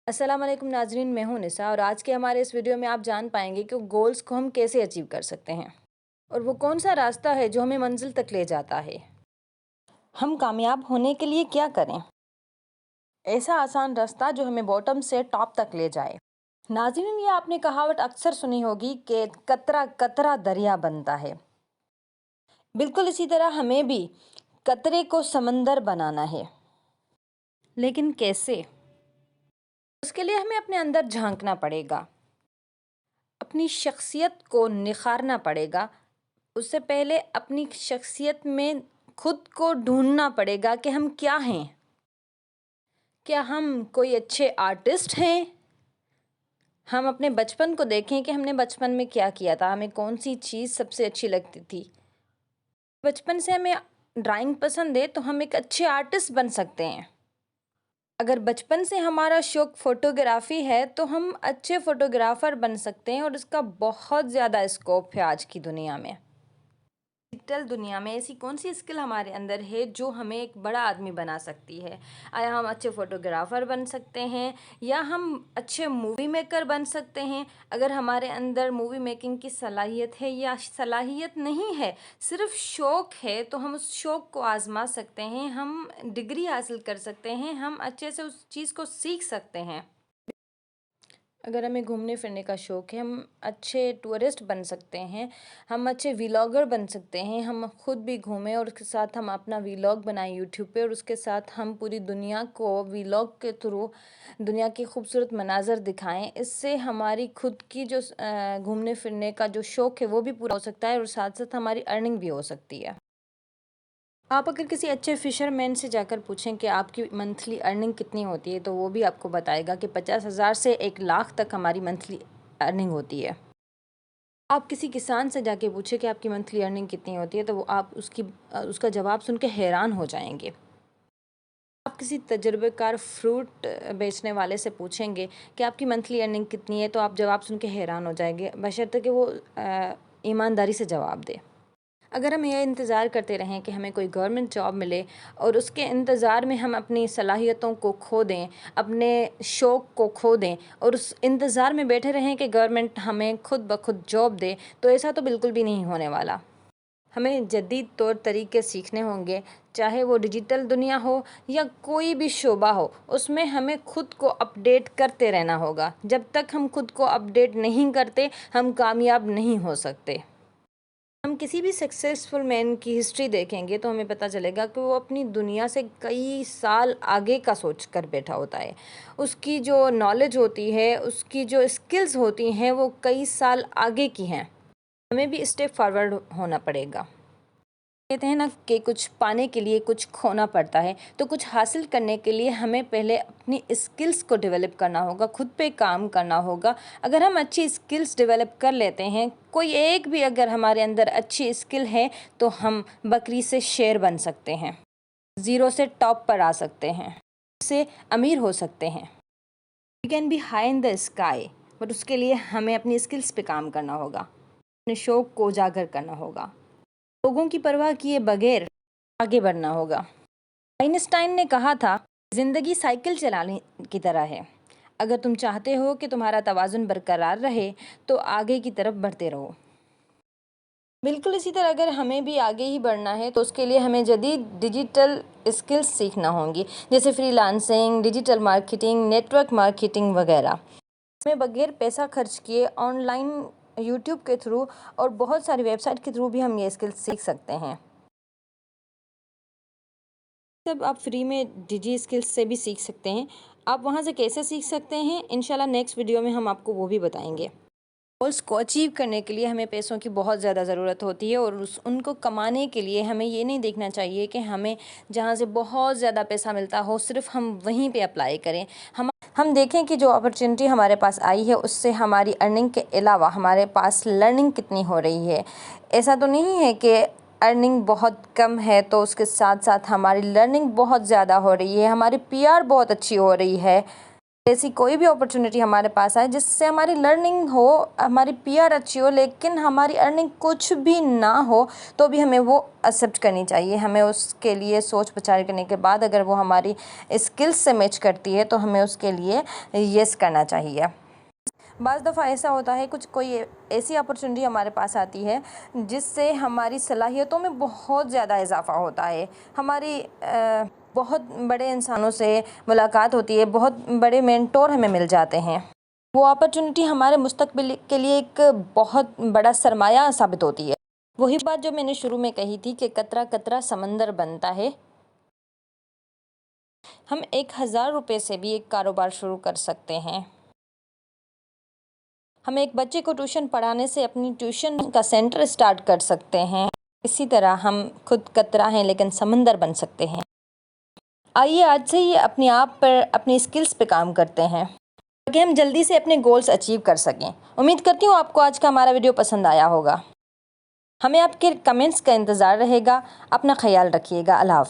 अस्सलाम वालेकुम नाजरीन, मैं हूं निसा और आज के हमारे इस वीडियो में आप जान पाएंगे कि गोल्स को हम कैसे अचीव कर सकते हैं और वो कौन सा रास्ता है जो हमें मंजिल तक ले जाता है। हम कामयाब होने के लिए क्या करें, ऐसा आसान रास्ता जो हमें बॉटम से टॉप तक ले जाए। नाजरीन, ये आपने कहावत अक्सर सुनी होगी कि कतरा कतरा दरिया बनता है। बिल्कुल इसी तरह हमें भी कतरे को समंदर बनाना है, लेकिन कैसे? उसके लिए हमें अपने अंदर झांकना पड़ेगा, अपनी शख्सियत को निखारना पड़ेगा। उससे पहले अपनी शख्सियत में खुद को ढूंढना पड़ेगा कि हम क्या हैं। क्या हम कोई अच्छे आर्टिस्ट हैं? हम अपने बचपन को देखें कि हमने बचपन में क्या किया था, हमें कौन सी चीज़ सबसे अच्छी लगती थी। बचपन से हमें ड्राइंग पसंद है तो हम एक अच्छे आर्टिस्ट बन सकते हैं। अगर बचपन से हमारा शौक फ़ोटोग्राफ़ी है तो हम अच्छे फ़ोटोग्राफ़र बन सकते हैं और इसका बहुत ज़्यादा स्कोप है आज की दुनिया में। डिजिटल दुनिया में ऐसी कौन सी स्किल हमारे अंदर है जो हमें एक बड़ा आदमी बना सकती है? या हम अच्छे फ़ोटोग्राफ़र बन सकते हैं या हम अच्छे मूवी मेकर बन सकते हैं। अगर हमारे अंदर मूवी मेकिंग की सलाहियत है या सलाहियत नहीं है, सिर्फ शौक़ है, तो हम उस शौक़ को आज़मा सकते हैं, हम डिग्री हासिल कर सकते हैं, हम अच्छे से उस चीज़ को सीख सकते हैं। अगर हमें घूमने फिरने का शौक़ है, हम अच्छे टूरिस्ट बन सकते हैं, हम अच्छे व्लॉगर बन सकते हैं। हम खुद भी घूमें और उसके साथ हम अपना व्लॉग बनाएं यूट्यूब पे और उसके साथ हम पूरी दुनिया को व्लॉग के थ्रू दुनिया के खूबसूरत मनाज़र दिखाएं। इससे हमारी खुद की जो घूमने फिरने का जो शौक़ है वो भी पूरा हो सकता है और साथ साथ हमारी अर्निंग भी हो सकती है। आप अगर किसी अच्छे फ़िशरमैन से जाकर पूछें कि आपकी मंथली अर्निंग कितनी होती है, तो वो भी आपको बताएगा कि 50,000 से 1 लाख तक हमारी मंथली अर्निंग होती है। आप किसी किसान से जाके पूछें कि आपकी मंथली अर्निंग कितनी होती है, तो वो आप उसका जवाब सुन के हैरान हो जाएंगे। आप किसी तजुर्बेकार फ्रूट बेचने वाले से पूछेंगे कि आपकी मंथली अर्निंग कितनी है, तो आप जवाब सुन के हैरान हो जाएंगे, बशर्ते कि वो ईमानदारी से जवाब दे। अगर हम ये इंतज़ार करते रहें कि हमें कोई गवर्नमेंट जॉब मिले और उसके इंतज़ार में हम अपनी सलाहियतों को खो दें, अपने शौक़ को खो दें और उस इंतज़ार में बैठे रहें कि गवर्नमेंट हमें खुद ब खुद जॉब दे, तो ऐसा तो बिल्कुल भी नहीं होने वाला। हमें जदीद तौर तरीके सीखने होंगे, चाहे वो डिजिटल दुनिया हो या कोई भी शोबा हो, उसमें हमें खुद को अपडेट करते रहना होगा। जब तक हम खुद को अपडेट नहीं करते, हम कामयाब नहीं हो सकते। हम किसी भी सक्सेसफुल मैन की हिस्ट्री देखेंगे तो हमें पता चलेगा कि वो अपनी दुनिया से कई साल आगे का सोच कर बैठा होता है। उसकी जो नॉलेज होती है, उसकी जो स्किल्स होती हैं, वो कई साल आगे की हैं। हमें भी स्टेप फॉरवर्ड होना पड़ेगा। कहते हैं ना कि कुछ पाने के लिए कुछ खोना पड़ता है, तो कुछ हासिल करने के लिए हमें पहले अपनी स्किल्स को डेवलप करना होगा, खुद पे काम करना होगा। अगर हम अच्छी स्किल्स डेवलप कर लेते हैं, कोई एक भी अगर हमारे अंदर अच्छी स्किल है, तो हम बकरी से शेर बन सकते हैं, ज़ीरो से टॉप पर आ सकते हैं, से अमीर हो सकते हैं। We can be high in the sky, but उसके लिए हमें अपनी स्किल्स पे काम करना होगा, अपने शौक़ को उजागर करना होगा, लोगों की परवाह किए बगैर आगे बढ़ना होगा। आइंस्टाइन ने कहा था, ज़िंदगी साइकिल चलाने की तरह है। अगर तुम चाहते हो कि तुम्हारा तवाज़ुन बरकरार रहे, तो आगे की तरफ बढ़ते रहो। बिल्कुल इसी तरह अगर हमें भी आगे ही बढ़ना है, तो उसके लिए हमें जदीद डिजिटल स्किल्स सीखना होंगी, जैसे freelancing, digital marketing, network marketing वगैरह। इसमें बगैर पैसा खर्च किए ऑनलाइन यूट्यूब के थ्रू और बहुत सारी वेबसाइट के थ्रू भी हम ये स्किल्स सीख सकते हैं। सब आप फ्री में डिजी स्किल्स से भी सीख सकते हैं। आप वहाँ से कैसे सीख सकते हैं, इंशाल्लाह नेक्स्ट वीडियो में हम आपको वो भी बताएंगे। गोल्स को अचीव करने के लिए हमें पैसों की बहुत ज़्यादा ज़रूरत होती है और उनको कमाने के लिए हमें ये नहीं देखना चाहिए कि हमें जहाँ से बहुत ज़्यादा पैसा मिलता हो सिर्फ हम वहीं पे अप्लाई करें। हम देखें कि जो अपॉर्चुनिटी हमारे पास आई है उससे हमारी अर्निंग के अलावा हमारे पास लर्निंग कितनी हो रही है। ऐसा तो नहीं है कि अर्निंग बहुत कम है तो उसके साथ साथ हमारी लर्निंग बहुत ज़्यादा हो रही है, हमारी पीआर बहुत अच्छी हो रही है। ایسی کوئی بھی اپرچونٹی ہمارے پاس آئے جس سے ہماری لرننگ ہو، ہماری پی آر اچھی ہو، لیکن ہماری ارننگ کچھ بھی نہ ہو، تو بھی ہمیں وہ ایکسیپٹ کرنی چاہیے۔ ہمیں اس کے لیے سوچ بچار کرنے کے بعد اگر وہ ہماری اسکلز سے میچ کرتی ہے تو ہمیں اس کے لیے یس کرنا چاہیے۔ بعض دفعہ ایسا ہوتا ہے کوئی ایسی اپرچونٹی ہمارے پاس آتی ہے جس سے ہماری صلاحیتوں میں بہت زیادہ اضافہ ہوتا ہے، ہماری بہت بڑے انسانوں سے ملاقات ہوتی ہے، بہت بڑے مینٹور ہمیں مل جاتے ہیں۔ وہ اپرچونٹی ہمارے مستقبل کے لیے ایک بہت بڑا سرمایہ ثابت ہوتی ہے۔ وہی بات جو میں نے شروع میں کہی تھی کہ قطرہ قطرہ سمندر بنتا ہے۔ ہم 1000 روپے سے بھی ایک کاروبار شروع کر سکتے ہیں۔ ہم ایک بچے کو ٹیوشن پڑھانے سے اپنی ٹیوشن کا سینٹر اسٹارٹ کر سکتے ہیں۔ اسی طرح ہم خود قطرہ ہیں لیکن سمندر بن سکتے ہیں۔ آئیے آج سے ہی اپنے آپ پر، اپنی اسکلز پہ کام کرتے ہیں تاکہ ہم جلدی سے اپنے گولز اچیو کر سکیں۔ امید کرتی ہوں آپ کو آج کا ہمارا ویڈیو پسند آیا ہوگا۔ ہمیں آپ کے کمنٹس کا انتظار رہے گا۔ اپنا خیال رکھیے گا۔ اللہ حافظ۔